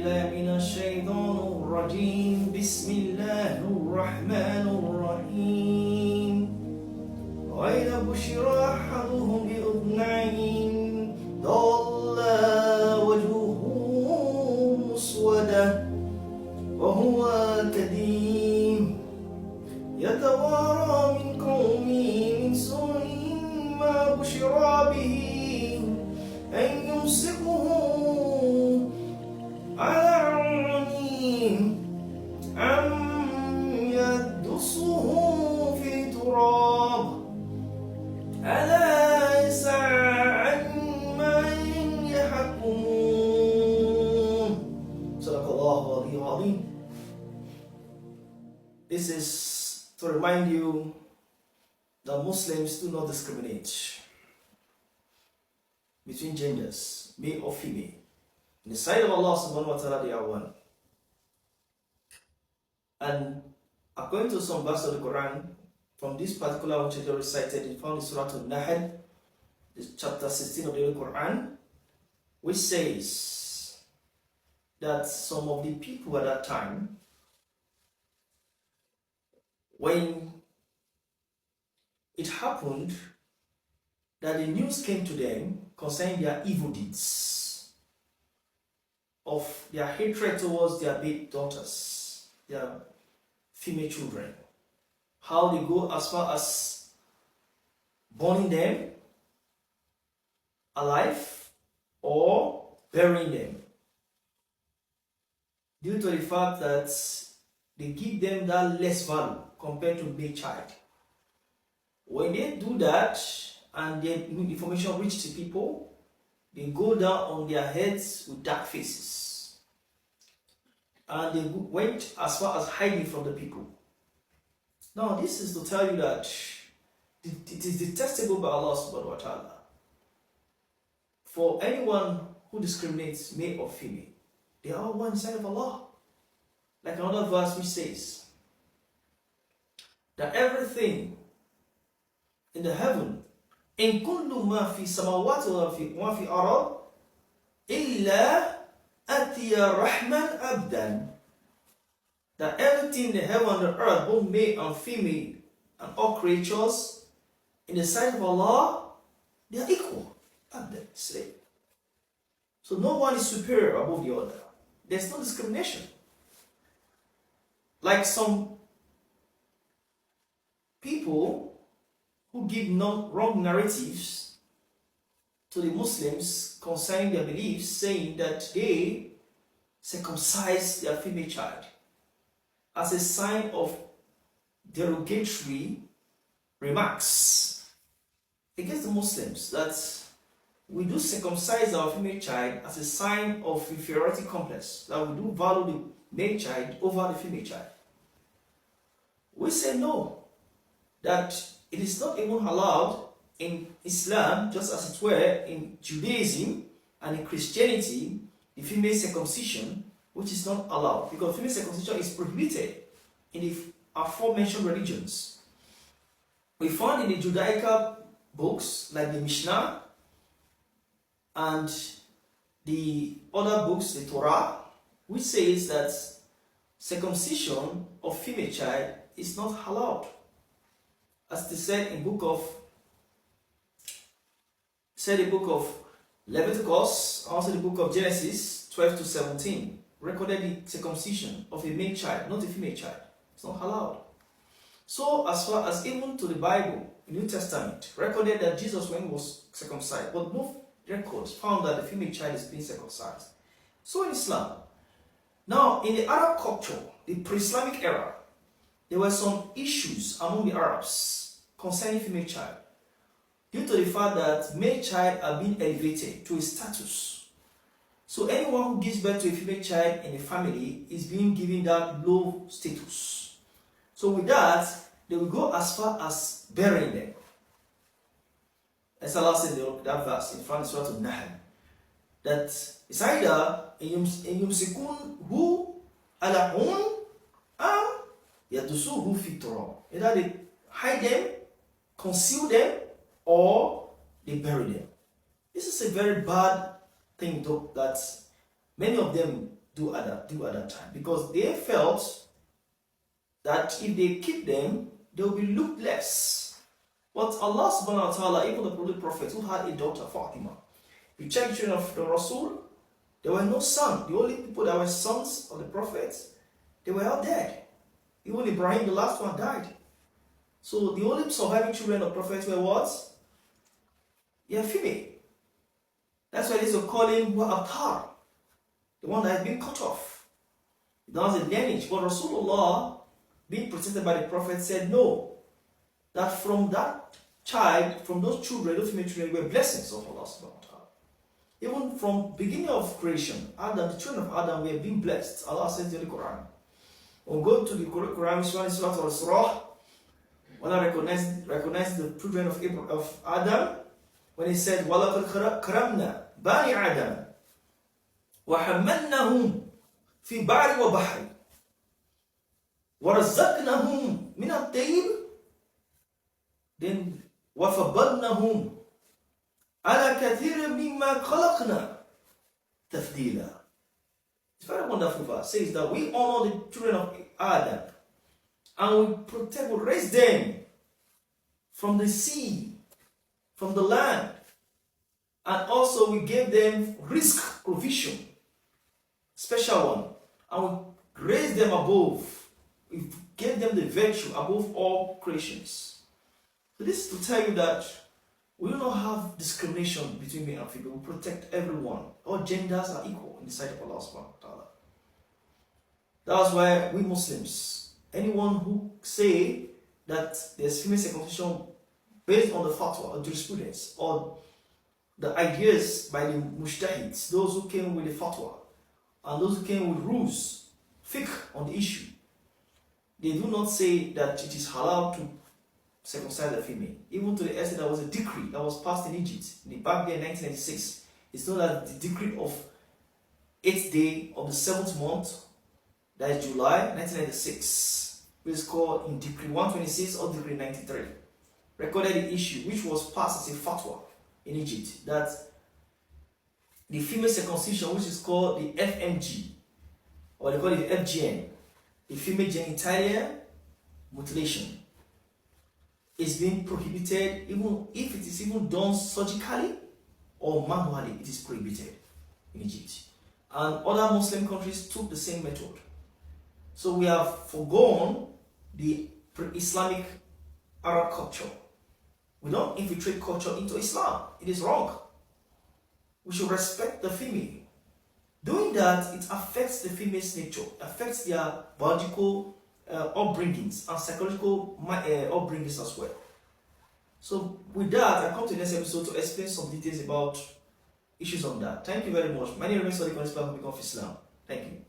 بالله من الشيطان الرجيم بسم الله الرحمن الرحيم وإذا بشر أحدهم بأذنين ظل وجهه مسودا وهو كظيم يتوارى من قومه من سوء ما بشر به أن يمسكه على عينه أم يدسه في تراب ألا يسعى عما يحكمون. صدق الله العظيم. This is to remind you that Muslims do not discriminate between genders, male or female. In the sight of Allah subhanahu wa ta'ala, they are one. And according to some verses of the Quran, from this particular one which I recited, it found in Surah Al-Nahl, chapter 16 of the Holy Quran, which says that some of the people at that time, when it happened that the news came to them concerning their evil deeds, of their hatred towards their baby daughters, their female children, how they go as far as burning them alive or burying them, due to the fact that they give them that less value compared to male child. When they do that and the information reaches to people, they go down on their heads with dark faces. And they went as far as hiding from the people. Now this is to tell you that it is detestable by Allah subhanahu wa ta'ala for anyone who discriminates male or female. They are all one side of Allah. Like another verse which says that everything in the heaven, in kullu ma fi samawati wa fi arad illa atiya rahman abdan, that everything in the heaven and the earth, both male and female and all creatures, in the sight of Allah, they are equal. Abdan, slave. So no one is superior above the other. There's no discrimination. Like some people who give wrong narratives to the Muslims concerning their beliefs, saying that they circumcise their female child as a sign of derogatory remarks against the Muslims, that we do circumcise our female child as a sign of inferiority complex, that we do value the male child over the female child. We say no, that it is not even allowed in Islam, just as it were in Judaism and in Christianity, the female circumcision, which is not allowed, because female circumcision is prohibited in the aforementioned religions. We found in the Judaica books like the Mishnah and the other books, the Torah, which says that circumcision of female child is not allowed. As they said in the book of Leviticus, also the book of Genesis 12 to 17, recorded the circumcision of a male child, not a female child. It's not allowed. So as far as even to the Bible, the New Testament, recorded that Jesus, when he was circumcised, but no records found that the female child is being circumcised. So in Islam, now in the Arab culture, the pre-Islamic era, there were some issues among the Arabs concerning female child, due to the fact that male child are being elevated to a status. So anyone who gives birth to a female child in a family is being given that low status. So with that, they will go as far as burying them. As Allah said in that verse in front of Surah Al-Nahl, that it's either yumsikuhu ala hun am yadusuhu fi turab. Either they hide them, conceal them, or they bury them. This is a very bad thing though, that many of them do at that time, because they felt that if they keep them, they will be looked less. But Allah subhanahu wa ta'ala, even the Prophet who had a daughter, Fatima, you check the children of the Rasul, there were no sons. The only people that were sons of the prophets, they were all dead. Even Ibrahim, the last one, died. So the only surviving children of prophets were what? Yeah, female. That's why they used to call him Abtar, the one that had been cut off. That was a lineage. But Rasulullah, being protected by the Prophet, said no. That from that child, from those children, those female children, were blessings of Allah subhanahu wa ta'ala. Even from beginning of creation, Adam, the children of Adam were being blessed. Allah says in the Quran. We'll go to the Quran, Surah Al-Surah, when I recognize the children of Adam, when he said, وَلَقَدْ كَرَمْنَا بَنِي عَدَمَ وَحَمَّلْنَاهُمْ فِي بَعْرِ وَبَحْرِ وَرَزَّقْنَاهُمْ مِنَ الطَّيِّبِ, then وَفَضَّلْنَاهُمْ عَلَى كَثِيرٍ مِمَّا خَلَقْنَا تَفْضِيلًا. It's very wonderful verse. Says that we honor the children of Adam and we protect, we raise them from the sea, from the land, and also we gave them risk provision, special one, and we raised them above. We gave them the virtue above all creations. So this is to tell you that we do not have discrimination between male and female. We protect everyone. All genders are equal in the sight of Allah subhanahu wa ta'ala. That's why we Muslims, anyone who say that there's female circumcision based on the fatwa or jurisprudence or the ideas by the mujtahids, those who came with the fatwa and those who came with rules, fiqh on the issue, they do not say that it is halal to circumcise the female. Even to the extent there was a decree that was passed in Egypt back there in 1996. It's known as the decree of 8th day of the 7th month, that is July 1996, which is called in Decree 126 or Decree 93. Recorded the issue, which was passed as a fatwa in Egypt, that the female circumcision, which is called the FMG, or they call it the FGM, the female genitalia mutilation, is being prohibited, even if it is even done surgically or manually. It is prohibited in Egypt, and other Muslim countries took the same method. So we have forgone the pre-Islamic Arab culture. We don't infiltrate culture into Islam. It is wrong. We should respect the female. Doing that, it affects the female's nature, affects their biological upbringings and psychological upbringings as well. So with that, I come to the next episode to explain some details about issues on that. Thank you very much. My name is Sadiq of Islam. Thank you.